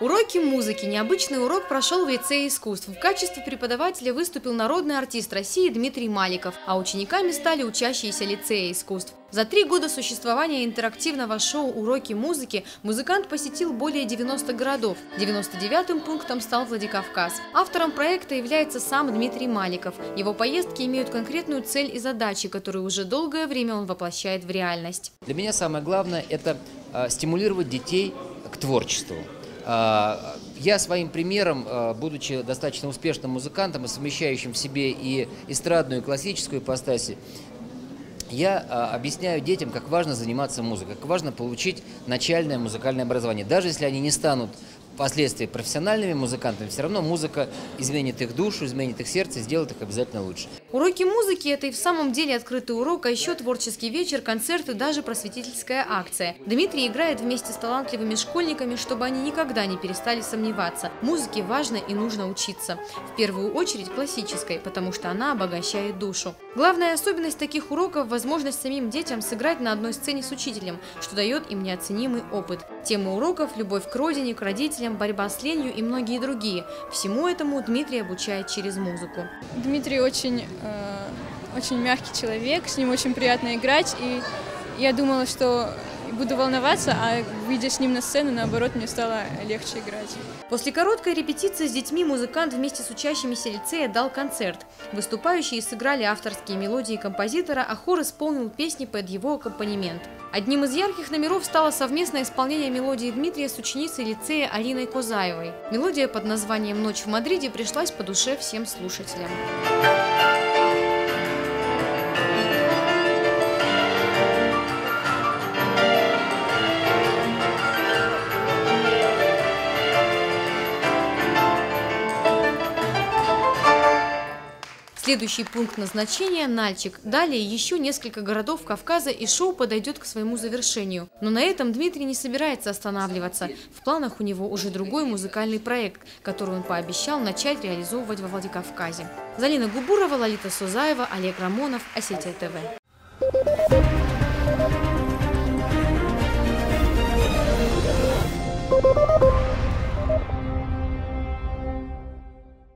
Уроки музыки. Необычный урок прошел в лицее искусств. В качестве преподавателя выступил народный артист России Дмитрий Маликов, а учениками стали учащиеся лицея искусств. За 3 года существования интерактивного шоу «Уроки музыки» музыкант посетил более 90 городов. 99-м пунктом стал Владикавказ. Автором проекта является сам Дмитрий Маликов. Его поездки имеют конкретную цель и задачи, которые уже долгое время он воплощает в реальность. Для меня самое главное – это стимулировать детей к творчеству. Я своим примером, будучи достаточно успешным музыкантом и совмещающим в себе и эстрадную, и классическую ипостаси, я объясняю детям, как важно заниматься музыкой, как важно получить начальное музыкальное образование. Даже если они не станут впоследствии профессиональными музыкантами, все равно музыка изменит их душу, изменит их сердце, сделает их обязательно лучше. Уроки музыки – это и в самом деле открытый урок, а еще творческий вечер, концерты, даже просветительская акция. Дмитрий играет вместе с талантливыми школьниками, чтобы они никогда не перестали сомневаться. Музыке важно и нужно учиться. В первую очередь классической, потому что она обогащает душу. Главная особенность таких уроков – возможность самим детям сыграть на одной сцене с учителем, что дает им неоценимый опыт. Темы уроков – любовь к родине, к родителям, борьба с ленью и многие другие. Всему этому Дмитрий обучает через музыку. Дмитрий очень мягкий человек, с ним очень приятно играть, и я думала, что буду волноваться, а выйдя с ним на сцену, наоборот, мне стало легче играть. После короткой репетиции с детьми музыкант вместе с учащимися лицея дал концерт. Выступающие сыграли авторские мелодии композитора, а хор исполнил песни под его аккомпанемент. Одним из ярких номеров стало совместное исполнение мелодии Дмитрия с ученицей лицея Алиной Козаевой. Мелодия под названием «Ночь в Мадриде» пришлась по душе всем слушателям. Следующий пункт назначения – Нальчик. Далее еще несколько городов Кавказа, и шоу подойдет к своему завершению. Но на этом Дмитрий не собирается останавливаться. В планах у него уже другой музыкальный проект, который он пообещал начать реализовывать во Владикавказе. Залина Губурова, Лолита Сузаева, Олег Рамонов, Осетия ТВ.